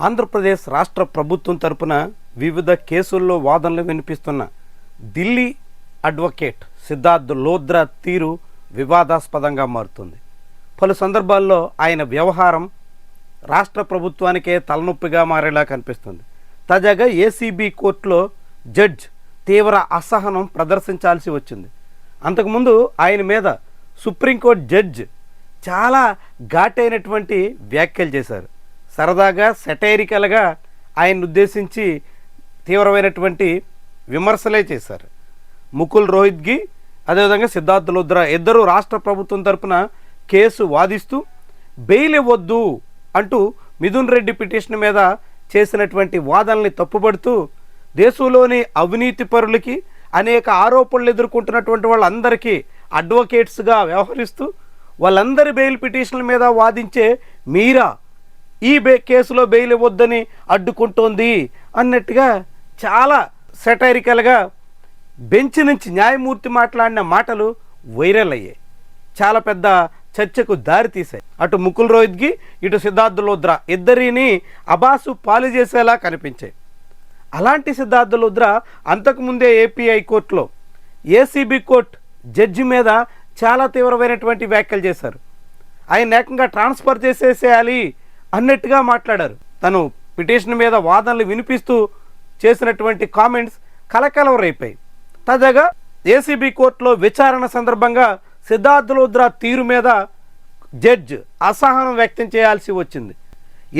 ఆంధ్రప్రదేశ్ రాష్ట్ర ప్రభుత్వం తరపున వివిధ కేసుల్లో వాదనలు వినిపిస్తున్న ఢిల్లీ అడ్వకేట్ సిద్ధార్థ్ లోద్రా తీరు వివాదాస్పదంగా మారుతుంది. పలు సందర్భాల్లో ఆయన వ్యవహారం రాష్ట్ర ప్రభుత్వానికే తలనొప్పిగా మారేలా కనిపిస్తుంది. తాజాగా ఏసీబీ కోర్టులో జడ్జ్ తీవ్ర అసహనం ప్రదర్శించాల్సి వచ్చింది. అంతకుముందు ఆయన మీద సుప్రీంకోర్టు జడ్జ్ చాలా ఘాటైనటువంటి వ్యాఖ్యలు చేశారు. సరదాగా సెటైరికల్గా ఆయన ఉద్దేశించి తీవ్రమైనటువంటి విమర్శలే చేశారు. ముకుల్ రోహిత్గి అదేవిధంగా సిద్ధార్థ్ లోద్రా ఇద్దరు రాష్ట్ర ప్రభుత్వం తరపున కేసు వాదిస్తూ బెయిల్ ఇవ్వద్దు అంటూ మిథున్ రెడ్డి పిటిషన్ మీద చేసినటువంటి వాదనల్ని తప్పుపడుతూ దేశంలోని అవినీతి పరులకి అనేక ఆరోపణలు ఎదుర్కొంటున్నటువంటి వాళ్ళందరికీ అడ్వకేట్స్గా వ్యవహరిస్తూ వాళ్ళందరి బెయిల్ పిటిషన్ల మీద వాదించే మీరా ఈ కేసులో బెయిల్ ఇవ్వద్దని అడ్డుకుంటోంది అన్నట్టుగా చాలా సెటైరికల్గా బెంచ్ నుంచి న్యాయమూర్తి మాట్లాడిన మాటలు వైరల్ అయ్యాయి. చాలా పెద్ద చర్చకు దారితీశాయి. అటు ముకుల్ రోహిత్గి ఇటు సిద్ధార్థ్ లోద్రా ఇద్దరిని అబాసు పాలు చేసేలా కనిపించాయి. అలాంటి సిద్ధార్థ్ లోద్రా అంతకుముందే ఏపీ హైకోర్టులో ఏసీబీ కోర్టు జడ్జి మీద చాలా తీవ్రమైనటువంటి వ్యాఖ్యలు చేశారు. ఆయన ఏకంగా ట్రాన్స్ఫర్ చేసేసేయాలి అన్నట్టుగా మాట్లాడారు. తను పిటిషన్ మీద వాదనలు వినిపిస్తూ చేసినటువంటి కామెంట్స్ కలకలం రేపాయి. తాజాగా ఏసీబీ కోర్టులో విచారణ సందర్భంగా సిద్ధార్థ్ లోద్రా తీరు మీద జడ్జ్ అసహనం వ్యక్తం చేయాల్సి వచ్చింది.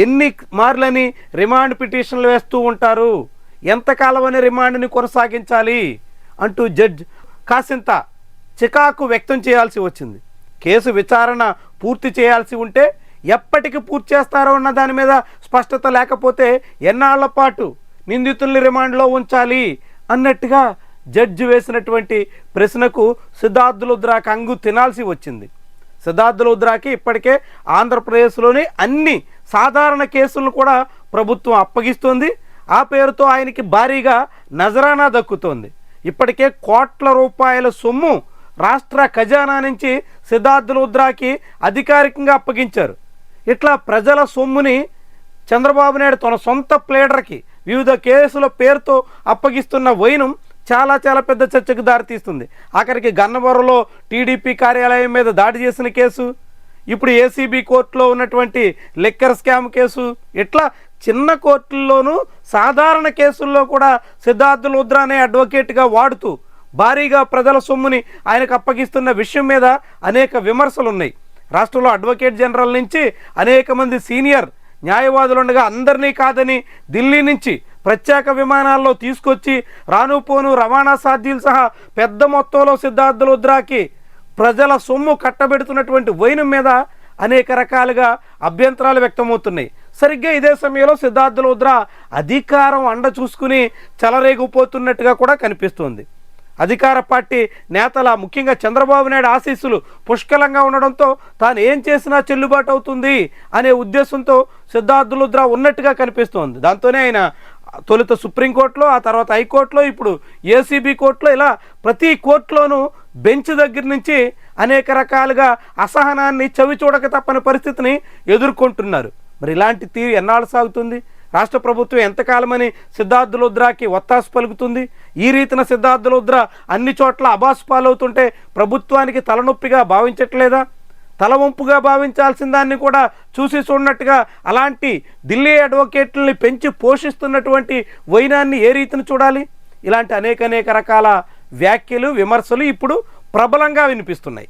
ఎన్ని మార్లని రిమాండ్ పిటిషన్లు వేస్తూ ఉంటారు, ఎంతకాలం అని రిమాండ్ని కొనసాగించాలి అంటూ జడ్జ్ కాసింత చికాకు వ్యక్తం చేయాల్సి వచ్చింది. కేసు విచారణ పూర్తి చేయాల్సి ఉంటే ఎప్పటికి పూర్తి చేస్తారో అన్న దాని మీద స్పష్టత లేకపోతే ఎన్నాళ్ల పాటు నిందితుల్ని రిమాండ్లో ఉంచాలి అన్నట్టుగా జడ్జి వేసినటువంటి ప్రశ్నకు సిద్ధార్థ్ లోద్రా కంగు తినాల్సి వచ్చింది. సిద్ధార్థ్ లోద్రాకి ఇప్పటికే ఆంధ్రప్రదేశ్లోని అన్ని సాధారణ కేసులను కూడా ప్రభుత్వం అప్పగిస్తుంది. ఆ పేరుతో ఆయనకి భారీగా నజరానా దక్కుతోంది. ఇప్పటికే కోట్ల రూపాయల సొమ్ము రాష్ట్ర ఖజానా నుంచి సిద్ధార్థ్ లోద్రాకి అధికారికంగా అప్పగించారు. ఇట్లా ప్రజల సొమ్ముని చంద్రబాబు నాయుడు తన సొంత ప్లేడర్కి వివిధ కేసుల పేరుతో అప్పగిస్తున్న వైనం చాలా చాలా పెద్ద చర్చకు దారితీస్తుంది. ఆఖరికి గన్నవరంలో టీడీపీ కార్యాలయం మీద దాడి చేసిన కేసు, ఇప్పుడు ఏసీబీ కోర్టులో ఉన్నటువంటి లిక్కర్ స్కామ్ కేసు, ఇట్లా చిన్న కోర్టుల్లోనూ సాధారణ కేసుల్లో కూడా సిద్ధార్థ్ లోద్రానే అడ్వకేట్గా వాడుతూ భారీగా ప్రజల సొమ్ముని ఆయనకు అప్పగిస్తున్న విషయం మీద అనేక విమర్శలు ఉన్నాయి. రాష్ట్రంలో అడ్వకేట్ జనరల్ నుంచి అనేక మంది సీనియర్ న్యాయవాదులు ఉండగా అందరినీ కాదని ఢిల్లీ నుంచి ప్రత్యేక విమానాల్లో తీసుకొచ్చి రానుపోను రవాణా ఛార్జీలు సహా పెద్ద మొత్తంలో సిద్ధార్థ్ లోద్రాకి ప్రజల సొమ్ము కట్టబెడుతున్నటువంటి వైనం మీద అనేక రకాలుగా అభ్యంతరాలు వ్యక్తమవుతున్నాయి. సరిగ్గా ఇదే సమయంలో సిద్ధార్థ్ లోద్రా అధికారం అండ చూసుకుని చెలరేగిపోతున్నట్టుగా కూడా కనిపిస్తుంది. అధికార పార్టీ నేతల ముఖ్యంగా చంద్రబాబు నాయుడు ఆశీస్సులు పుష్కలంగా ఉండడంతో తాను ఏం చేసినా చెల్లుబాటు అవుతుంది అనే ఉద్దేశంతో సిద్ధార్థ్ లోద్రా ఉన్నట్టుగా కనిపిస్తోంది. దాంతోనే ఆయన తొలుత సుప్రీంకోర్టులో, ఆ తర్వాత హైకోర్టులో, ఇప్పుడు ఏసీబీ కోర్టులో, ఇలా ప్రతి కోర్టులోనూ బెంచ్ దగ్గర నుంచి అనేక రకాలుగా అసహనాన్ని చవి చూడక తప్పని పరిస్థితిని ఎదుర్కొంటున్నారు. మరి ఇలాంటి తీరు ఎన్నాళ్ళు సాగుతుంది? రాష్ట్ర ప్రభుత్వం ఎంతకాలమని సిద్ధార్థ్ లోద్రాకి ఒత్తాసు పలుకుతుంది? ఈ రీతిన సిద్ధార్థ్ లోద్రా అన్ని చోట్ల అబాసు పాలవుతుంటే ప్రభుత్వానికి తలనొప్పిగా భావించట్లేదా? తలవంపుగా భావించాల్సిన దాన్ని కూడా చూసి చూడనట్టుగా అలాంటి ఢిల్లీ అడ్వకేట్లని పెంచి పోషిస్తున్నటువంటి వైనాన్ని ఏ రీతిని చూడాలి? ఇలాంటి అనేక రకాల వ్యాఖ్యలు, విమర్శలు ఇప్పుడు ప్రబలంగా వినిపిస్తున్నాయి.